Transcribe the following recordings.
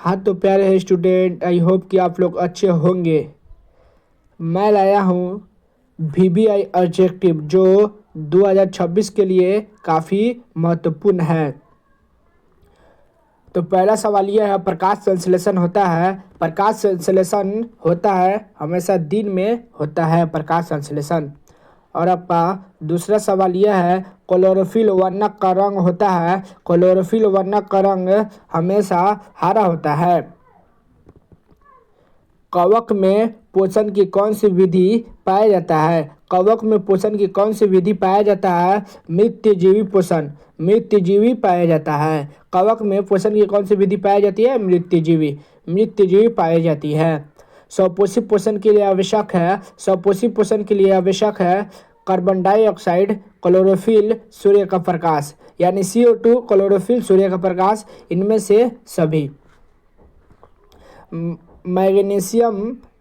हाँ तो प्यारे स्टूडेंट, आई होप कि आप लोग अच्छे होंगे। मैं लाया हूँ VBI ऑब्जेक्टिव जो 2026 के लिए काफ़ी महत्वपूर्ण है। तो पहला सवाल यह है, प्रकाश संश्लेषण होता है। प्रकाश संश्लेषण होता है हमेशा दिन में होता है प्रकाश संश्लेषण। और आपका दूसरा सवाल यह है, क्लोरोफिल वर्णक का रंग होता है। क्लोरोफिल वर्णक का रंग हमेशा हरा होता है। कवक में पोषण की कौन सी विधि पाया जाता है? कवक में पोषण की कौन सी विधि पाया जाता है? मृत्युजीवी पोषण। मृत्युजीवी पाया जाता है। कवक में पोषण की कौन सी विधि पाई जाती है? मृत्युजीवी पाई जाती है। स्वपोषी पोषण के लिए आवश्यक है। स्वपोषी पोषण के लिए आवश्यक है कार्बन डाइऑक्साइड, क्लोरोफिल, सूर्य का प्रकाश, यानी CO2, क्लोरोफिल, सूर्य का प्रकाश, इनमें से सभी।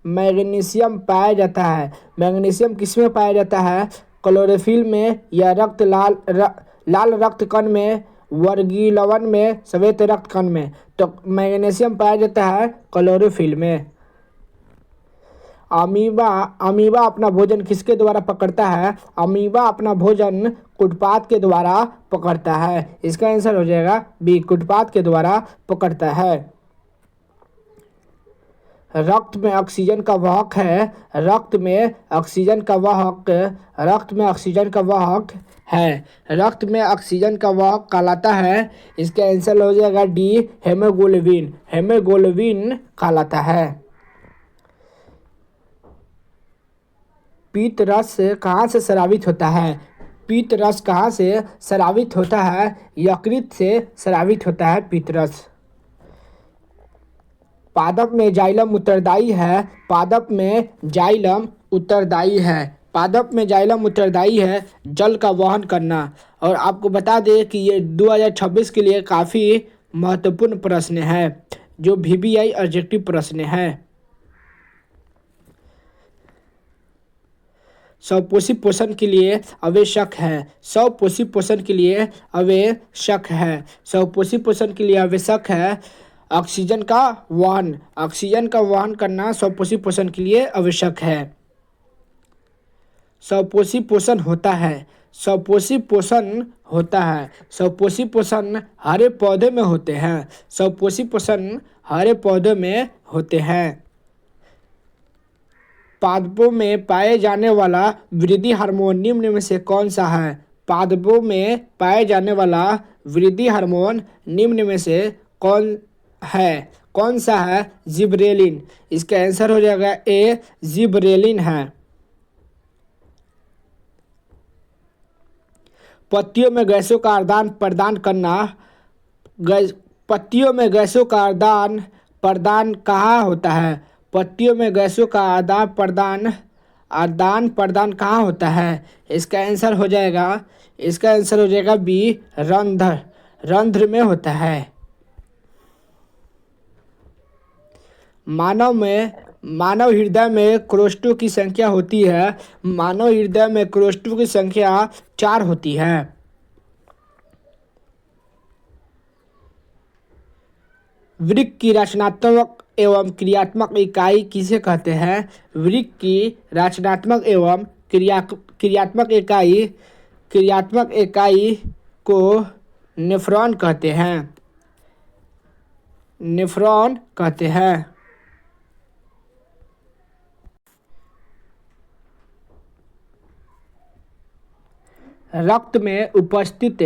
मैग्नीशियम पाया जाता है। मैग्नीशियम किसमें पाया जाता है? क्लोरोफिल में या लाल रक्त कण में, वर्गीय लवण में, श्वेत रक्त कण में। तो मैग्नीशियम पाया जाता है क्लोरोफिल में। अमीबा अपना भोजन किसके द्वारा पकड़ता है? अमीबा अपना भोजन कुटपात के द्वारा पकड़ता है। इसका आंसर हो जाएगा बी, कुटपात के द्वारा पकड़ता है। रक्त में ऑक्सीजन का वाहक है। रक्त में ऑक्सीजन का वाहक है। रक्त में ऑक्सीजन का वाहक कहलाता है। इसका आंसर हो जाएगा डी, हेमोग्लोबिन। हेमोग्लोबिन कहलाता है। पीत रस कहाँ से स्रावित होता है? पीत रस कहाँ से स्रावित होता है? यकृत से स्रावित होता है पीत रस। पादप में जाइलम उत्तरदायी है। पादप में जाइलम उत्तरदायी है जल का वहन करना। और आपको बता दें कि ये 2026 के लिए काफ़ी महत्वपूर्ण प्रश्न है, जो VBI ऑब्जेक्टिव प्रश्न है। स्वपोषी पोषण के लिए आवश्यक है। स्वपोषी पोषण के लिए आवश्यक है ऑक्सीजन का वहन करना स्वपोषी पोषण के लिए आवश्यक है। स्वपोषी पोषण होता है। स्वपोषी पोषण हरे पौधे में होते हैं। पादपों में पाए जाने वाला वृद्धि हार्मोन निम्न में से कौन सा है? पादपों में पाए जाने वाला वृद्धि हार्मोन निम्न में से कौन सा है? जिबरेलिन। इसका आंसर हो जाएगा ए, जिबरेलिन है। पत्तियों में गैसों का आदान प्रदान कहाँ होता है? पत्तियों में गैसों का आदान प्रदान कहाँ होता है? इसका आंसर हो जाएगा बी, रंध्र में होता है। मानव हृदय में कोष्ठकों की संख्या होती है। मानव हृदय में कोष्ठकों की संख्या 4 होती है। वृक्क की रचनात्मक एवं क्रियात्मक इकाई किसे कहते हैं? वृक्क की रचनात्मक एवं क्रियात्मक इकाई को नेफ्रॉन कहते हैं। रक्त में उपस्थित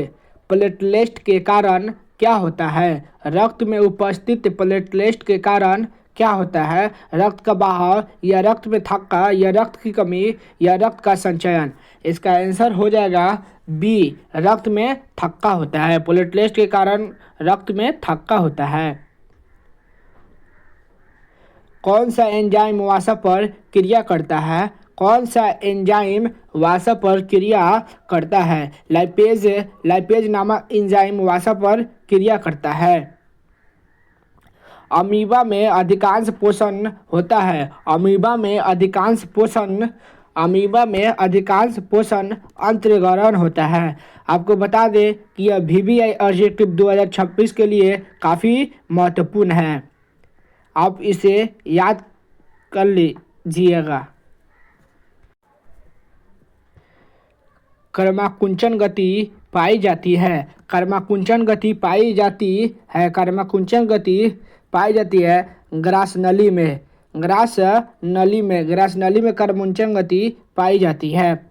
प्लेटलेट के कारण क्या होता है? रक्त में उपस्थित प्लेटलेट के कारण क्या होता है? रक्त का बहाव, या रक्त में थक्का, या रक्त की कमी, या रक्त का संचयन। इसका आंसर हो जाएगा बी, रक्त में थक्का होता है। प्लेटलेट के कारण रक्त में थक्का होता है। कौन सा एंजाइम वसा पर क्रिया करता है? लाइपेज नामक एंजाइम वसा पर क्रिया करता है। अमीबा में अधिकांश पोषण होता है। अमीबा में अधिकांश पोषण अंतर्ग्रहण होता है। आपको बता दें कि यह VBI ऑब्जेक्टिव 2026 के लिए काफ़ी महत्वपूर्ण है। आप इसे याद कर लीजिएगा। कर्माकुंचन गति पाई जाती है। कर्माकुंचन गति पाई जाती है। कर्माकुंचन गति पाई जाती है ग्रास नली में। ग्रास नली में कर्मुंचन गति पाई जाती है।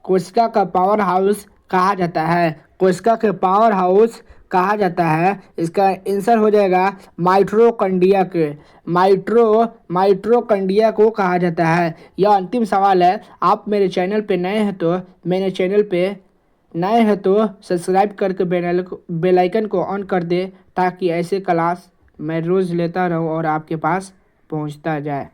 कोशिका का पावर हाउस कहा जाता है। कोशिका के पावर हाउस कहा जाता है। इसका आंसर हो जाएगा माइटोकॉन्ड्रिया के। माइटोकॉन्ड्रिया को कहा जाता है। यह अंतिम सवाल है। आप मेरे चैनल पे नए हैं तो सब्सक्राइब करके बेल आइकन को ऑन कर दे, ताकि ऐसे क्लास मैं रोज़ लेता रहूं और आपके पास पहुंचता जाए।